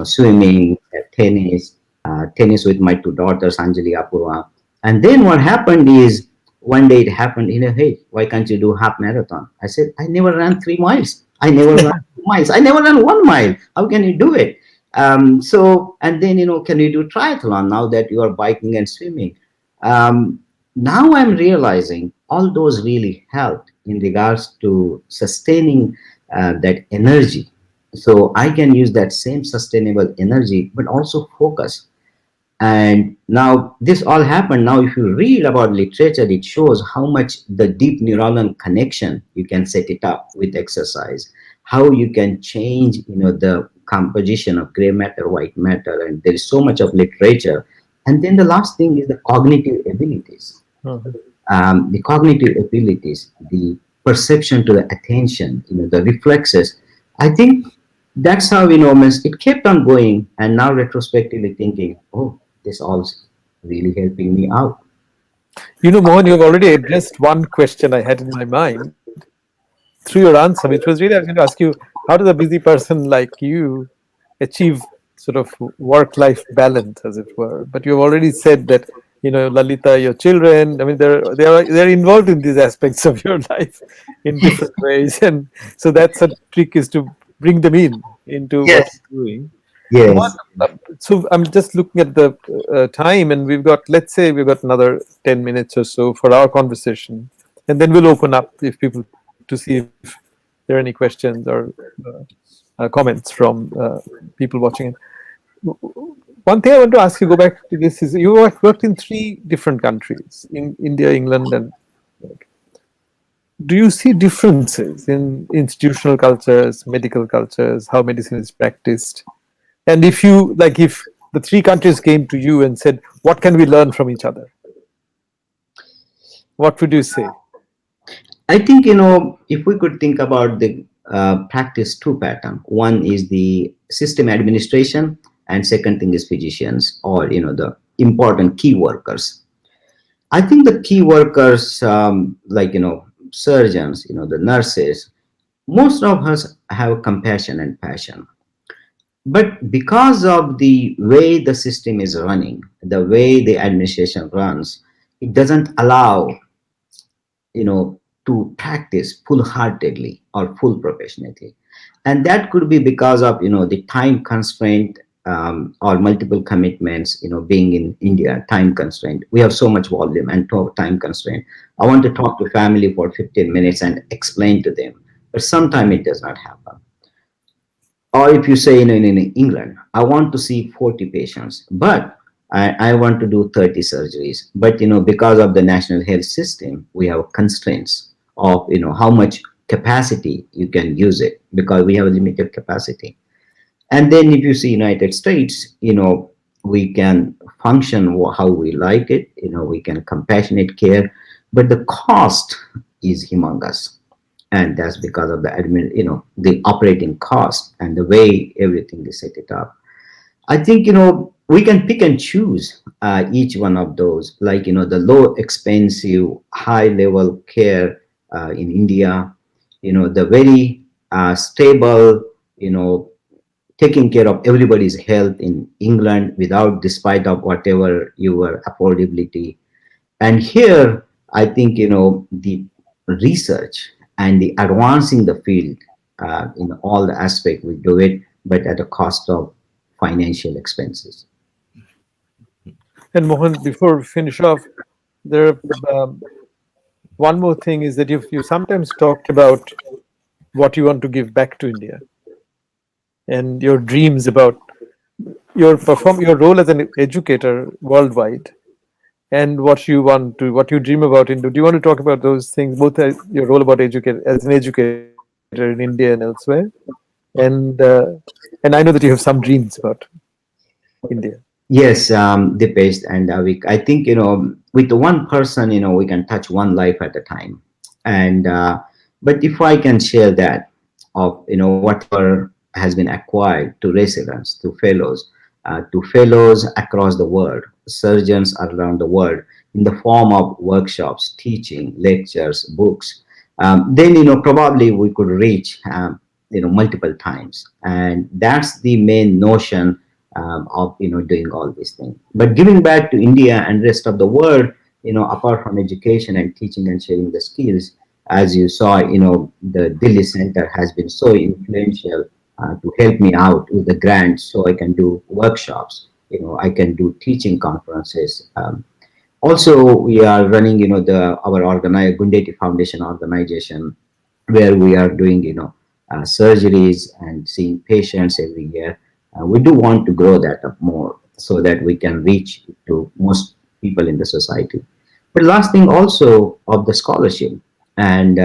swimming, tennis with my two daughters Anjali, Apurva. And then what happened is, one day it happened, hey, why can't you do half marathon? I said, I never ran 3 miles, I never ran 2 miles, I never ran 1 mile, how can you do it? And then, can you do triathlon now that you are biking and swimming? Now I'm realizing all those really helped in regards to sustaining that energy. So I can use that same sustainable energy, but also focus. And now this all happened. Now, if you read about literature, it shows how much the deep neuronal connection you can set it up with exercise, how you can change, the composition of gray matter, white matter, and there is so much of literature. And then the last thing is the cognitive abilities. Mhm. The cognitive abilities, the perception to the attention, the reflexes. I think that's how means it kept on going, and now retrospectively thinking, oh, this all's really helping me out. Mohan, you've already addressed one question I had in my mind through your answer, which was really I was going to ask you, how does a busy person like you achieve sort of work-life balance, as it were? But you've already said that Lalita, your children, I mean, they're involved in these aspects of your life in different ways, and so that's a trick, is to bring them into what Yes. you're doing. Yes. So I'm just looking at the time, and let's say we've got another 10 minutes or so for our conversation, and then we'll open up if people to see if there are any questions or comments from people watching it. One thing I want to ask you, go back to this, is you worked in 3 different countries, in India, England, and do you see differences in institutional cultures, medical cultures, how medicine is practiced? And if the 3 countries came to you and said, what can we learn from each other? What would you say? I think, if we could think about the practice two pattern, one is the system administration, and second thing is physicians, or, the important key workers. I think the key workers, like, surgeons, the nurses, most of us have compassion and passion. But because of the way the system is running, the way the administration runs, it doesn't allow, to practice full-heartedly or full professionally. And that could be because of, the time constraint, or multiple commitments, being in India, time constraint. We have so much volume and time constraint. I want to talk to family for 15 minutes and explain to them, but sometimes it does not happen. Or if you say in England, I want to see 40 patients, but I want to do 30 surgeries. But because of the national health system, we have constraints of how much capacity, you can use it because we have a limited capacity. And then if you see United States, we can function how we like it, we can compassionate care, but the cost is humongous. And that's because of the the operating cost and the way everything is set it up. I think, we can pick and choose each one of those, like, the low expensive, high level care in India, the very stable, taking care of everybody's health in England without, despite of whatever your affordability. And here, I think, the research and the advancing the field in all the aspect, we do it, but at a cost of financial expenses. And Mohan, before we finish off, there one more thing is that you sometimes talked about what you want to give back to India and your dreams about your role as an educator worldwide and what you dream about. Do you want to talk about those things, both your role about as an educator in India and elsewhere, and and I know that you have some dreams about India. Yes, Dipesh and Avik. I think, with the one person, we can touch one life at a time. And but if I can share that of, whatever has been acquired to residents, to fellows across the world, surgeons around the world, in the form of workshops, teaching, lectures, books, then, probably we could reach, multiple times. And that's the main notion of, doing all these things. But giving back to India and rest of the world, apart from education and teaching and sharing the skills, as you saw, the Delhi Center has been so influential to help me out with the grants, so I can do workshops, I can do teaching conferences. Also, we are running, our Gundeti Foundation organization, where we are doing, surgeries and seeing patients every year. We do want to grow that up more so that we can reach to most people in the society. But last thing also of the scholarship, and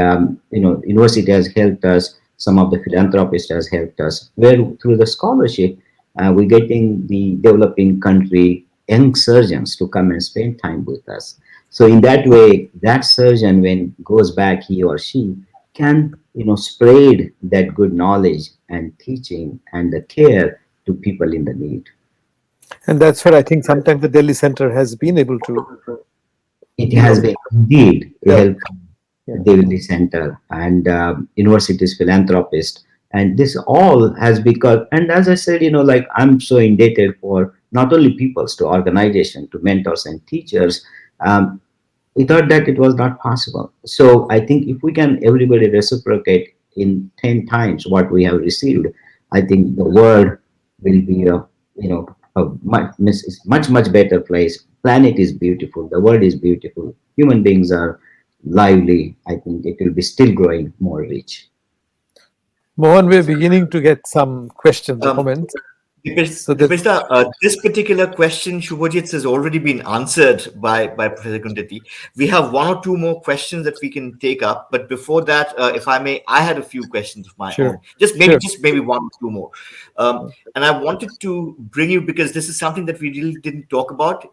university has helped us. Some of the philanthropists has helped us. Where through the scholarship, we're getting the developing country young surgeons to come and spend time with us. So in that way, that surgeon, when goes back, he or she can, spread that good knowledge and teaching and the care to people in the need. And that's where I think sometimes the Delhi Center has been able to, It has been indeed a yeah, help yeah. Daily Center and universities philanthropist, and this all has because, and as I said, like, I'm so indebted for not only peoples to organization to mentors and teachers. We thought that it was not possible. So I think if we can everybody reciprocate in 10 times what we have received, I think the world will be a much better place. Planet is beautiful, the world is beautiful, human beings are lively. I think it will be still growing more rich. Mohan, we're beginning to get some questions, comments. So This particular question, Shubhajit, has already been answered by Professor Gundeti. We have one or two more questions that we can take up, but before that, if I may, I had a few questions of my own. Just maybe one or two more. And I wanted to bring you, because this is something that we really didn't talk about.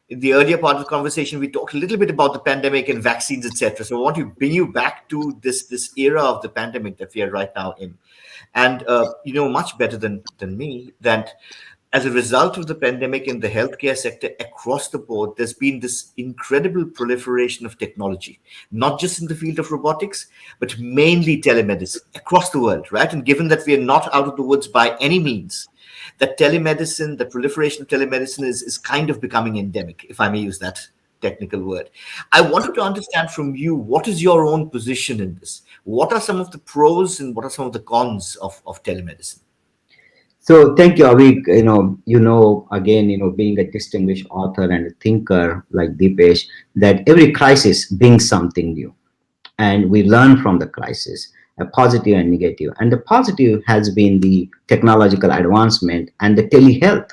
In the earlier part of the conversation, we talked a little bit about the pandemic and vaccines, etc. So I want to bring you back to this era of the pandemic that we are right now in. And you know much better than me that as a result of the pandemic in the healthcare sector across the board, there's been this incredible proliferation of technology, not just in the field of robotics, but mainly telemedicine across the world, right? And given that we are not out of the woods by any means, that telemedicine, the proliferation of telemedicine is kind of becoming endemic, if I may use that technical word. I wanted to understand from you, what is your own position in this? What are some of the pros and what are some of the cons of telemedicine? So thank you, Avik. Again, being a distinguished author and a thinker like Dipesh, that every crisis brings something new, and we learn from the crisis, a positive and negative. And the positive has been the technological advancement and the telehealth.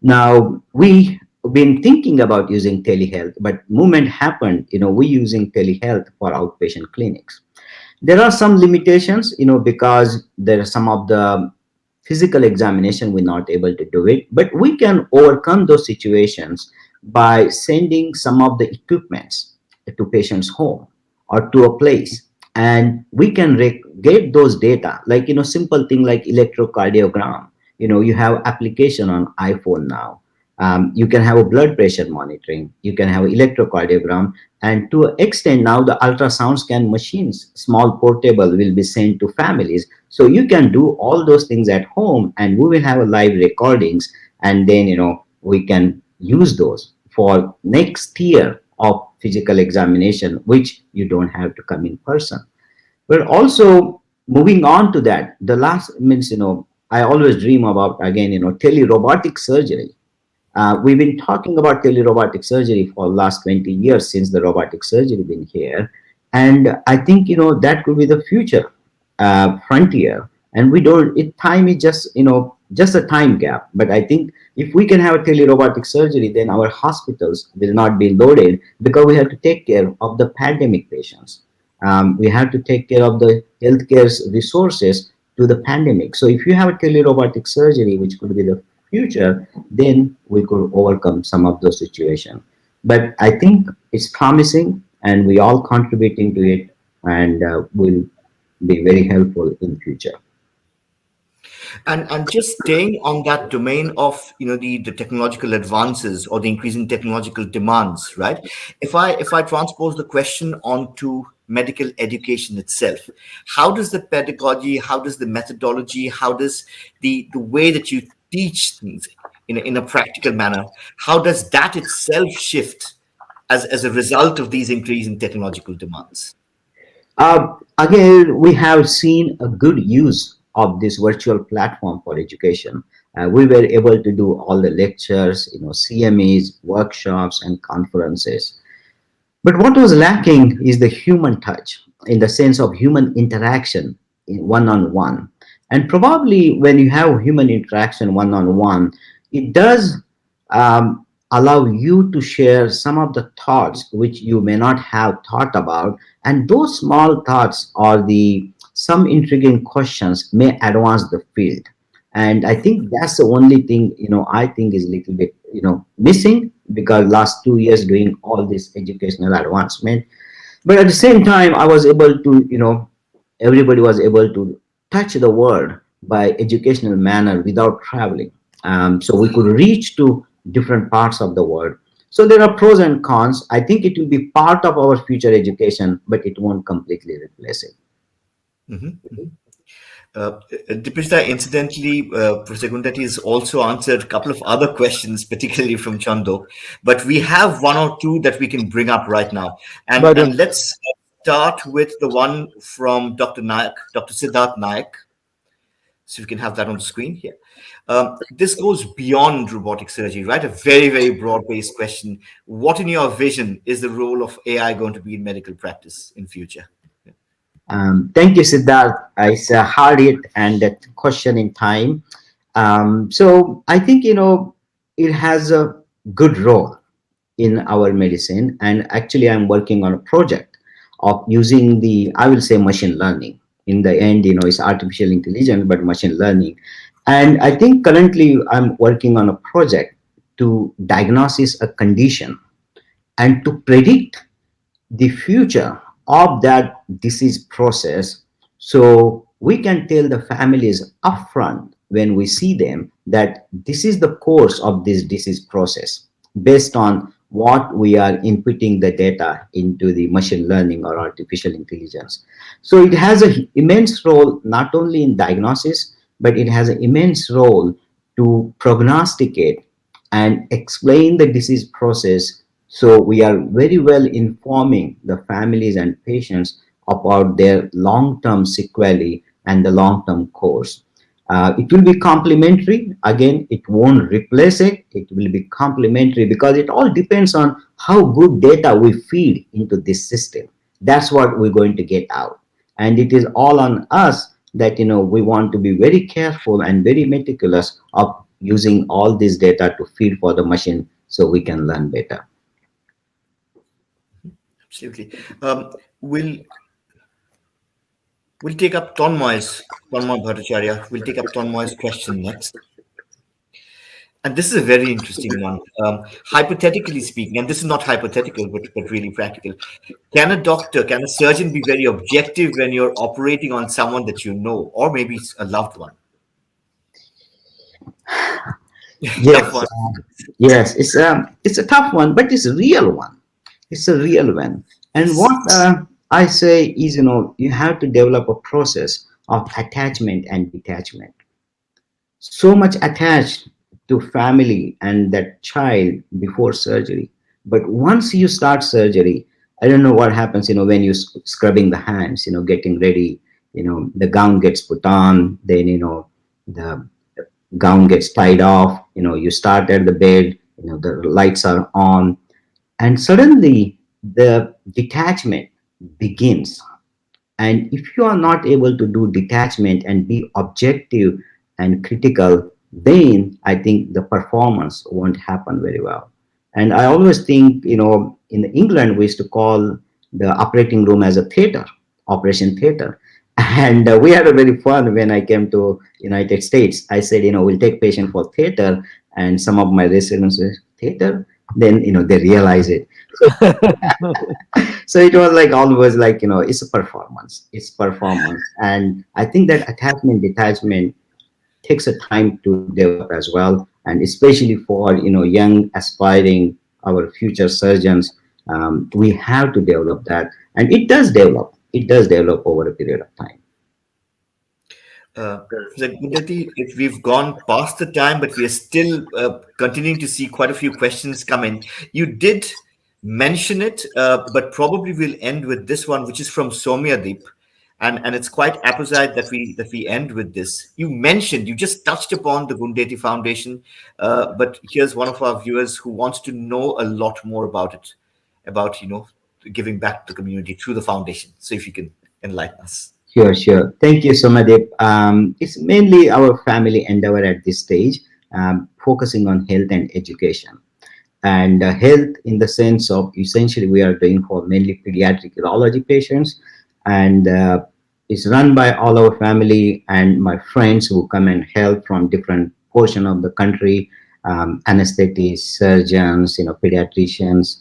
Now, we've been thinking about using telehealth, but movement happened, we using telehealth for outpatient clinics. There are some limitations, because there are some of the physical examination we're not able to do it, but we can overcome those situations by sending some of the equipments to patient's home or to a place, and we can get those data, like simple thing like electrocardiogram. You have application on iPhone now. You can have a blood pressure monitoring, you can have electrocardiogram, and to an extent now the ultrasound scan machines, small portable, will be sent to families. So you can do all those things at home, and we will have a live recordings, and then we can use those for next year of physical examination, which you don't have to come in person. But also, moving on to that, the last means, I always dream about, again, tele-robotic surgery. We've been talking about tele-robotic surgery for the last 20 years since the robotic surgery been here. And I think, that could be the future frontier. And we don't, time is just, just a time gap. But I think if we can have a tele-robotic surgery, then our hospitals will not be loaded, because we have to take care of the pandemic patients. We have to take care of the healthcare resources to the pandemic. So if you have a tele-robotic surgery, which could be the future, then we could overcome some of those situations. But I think it's promising, and we all contributing to it, and will be very helpful in future. And just staying on that domain of the technological advances or the increasing technological demands, right? If I transpose the question onto medical education itself, how does the pedagogy, how does the methodology, how does the way that you teach things in a practical manner, how does that itself shift as a result of these increasing technological demands? Again, we have seen a good use of this virtual platform for education. We were able to do all the lectures, CMEs, workshops, and conferences. But what was lacking is the human touch, in the sense of human interaction in one-on-one. And probably when you have human interaction one-on-one, it does allow you to share some of the thoughts which you may not have thought about. And those small thoughts or the some intriguing questions may advance the field. And I think that's the only thing, I think is a little bit, missing, because last 2 years doing all this educational advancement. But at the same time, I was able to, everybody was able to touch the world by educational manner without traveling. So we could reach to different parts of the world. So there are pros and cons. I think it will be part of our future education, but it won't completely replace it. Mm-hmm. Dipesh, incidentally, Professor Gundeti has also answered a couple of other questions, particularly from Chando, but we have one or two that we can bring up right now. And let's start with the one from Dr. Nayak, Dr. Siddharth Nayak. So you can have that on the screen here. This goes beyond robotic surgery, right? A very, very broad-based question. What, in your vision, is the role of AI going to be in medical practice in future? Thank you, Siddharth. It's a hard hit and that question in time. So I think, it has a good role in our medicine. And actually, I'm working on a project of using I will say, machine learning. In the end, it's artificial intelligence, but machine learning. And I think currently I'm working on a project to diagnose a condition and to predict the future of that disease process, so we can tell the families upfront when we see them that this is the course of this disease process, based on what we are inputting the data into the machine learning or artificial intelligence. So it has an immense role not only in diagnosis, but it has an immense role to prognosticate and explain the disease process. So we are very well informing the families and patients about their long-term sequelae and the long-term course. It will be complementary. Again, it won't replace it. It will be complementary, because it all depends on how good data we feed into this system. That's what we're going to get out. And it is all on us that, we want to be very careful and very meticulous of using all this data to feed for the machine so we can learn better. Absolutely. We'll take up Tonmoy Bhattacharya. We'll take up Tonmoy's question next. And this is a very interesting one. Hypothetically speaking, and this is not hypothetical, but really practical. Can a surgeon be very objective when you're operating on someone that you know, or maybe it's a loved one? Tough Yes, one. yes, it's a tough one, but it's a real one. It's a real one. And what I say is, you have to develop a process of attachment and detachment. So much attached to family and that child before surgery. But once you start surgery, I don't know what happens, when you scrubbing the hands, getting ready, the gown gets put on, then, the gown gets tied off, you start at the bed, the lights are on, and suddenly the detachment begins. And if you are not able to do detachment and be objective and critical, then I think the performance won't happen very well. And I always think, in England, we used to call the operating room as a theater, operation theater. And we had a very fun when I came to United States. I said, we'll take patient for theater. And some of my residents said, theater? Then, they realize it. So it was like always like, it's a performance. It's performance. And I think that attachment, detachment takes a time to develop as well. And especially for, young aspiring, our future surgeons, we have to develop that. And it does develop. It does develop over a period of time. Gundeti, if we've gone past the time, but we are still continuing to see quite a few questions come in. You did mention it, but probably we'll end with this one, which is from Somyadeep, and it's quite apposite that we end with this. You just touched upon the Gundeti Foundation, but here's one of our viewers who wants to know a lot more about it, about giving back to the community through the foundation. So if you can enlighten us. Sure. Thank you, Somadip. It's mainly our family endeavor at this stage, focusing on health and education. And health in the sense of essentially we are doing for mainly pediatric urology patients. And it's run by all our family and my friends who come and help from different portion of the country, anesthetists, surgeons, pediatricians.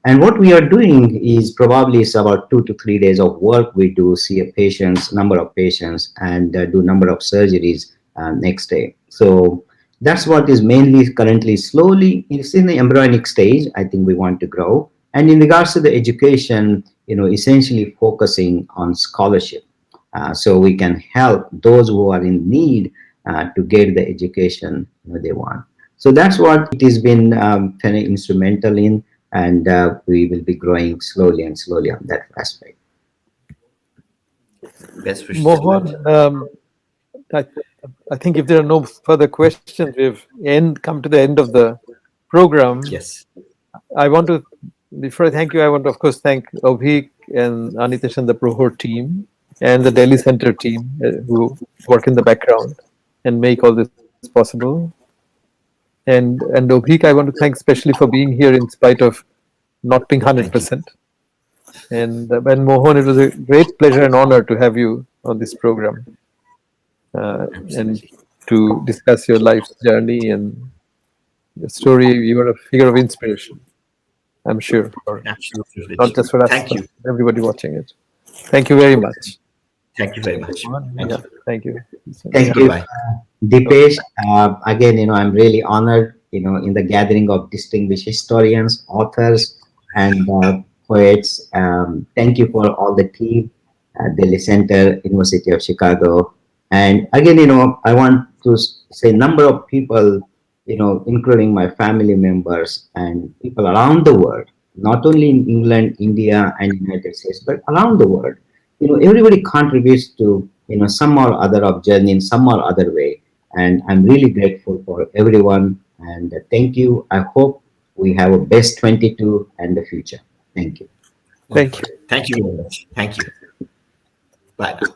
And what we are doing is probably it's about 2 to 3 days of work. We do see a patient's number of patients and do number of surgeries next day. So that's what is mainly currently slowly. It's in the embryonic stage. I think we want to grow. And in regards to the education, essentially focusing on scholarship. So we can help those who are in need to get the education they want. So that's what it has been kind of instrumental in. And we will be growing slowly and slowly on that aspect. Best wishes. Mohan, I think if there are no further questions, we've come to the end of the program. Yes. Before I thank you, I want to, of course, thank Avik and Anitesh and the Prohor team and the Delhi Center team who work in the background and make all this possible. And Avik, I want to thank especially for being here in spite of not being 100%. And Mohan, it was a great pleasure and honor to have you on this program and to discuss your life's journey and your story. You are a figure of inspiration, I'm sure, Absolutely. not just for us, Thank you. but everybody watching it. Thank you very much. Thank you very much. Thank you. Thank you, Dipesh. Again, I'm really honored, in the gathering of distinguished historians, authors, and poets. Thank you for all the team at Delhi Center, University of Chicago. And again, I want to say number of people, including my family members and people around the world, not only in England, India, and United States, but around the world. Everybody contributes to, some or other of journey in some or other way. And I'm really grateful for everyone. And thank you. I hope we have a best 22 and the future. Thank you. Thank you. Thank you very much. Thank you. Bye now.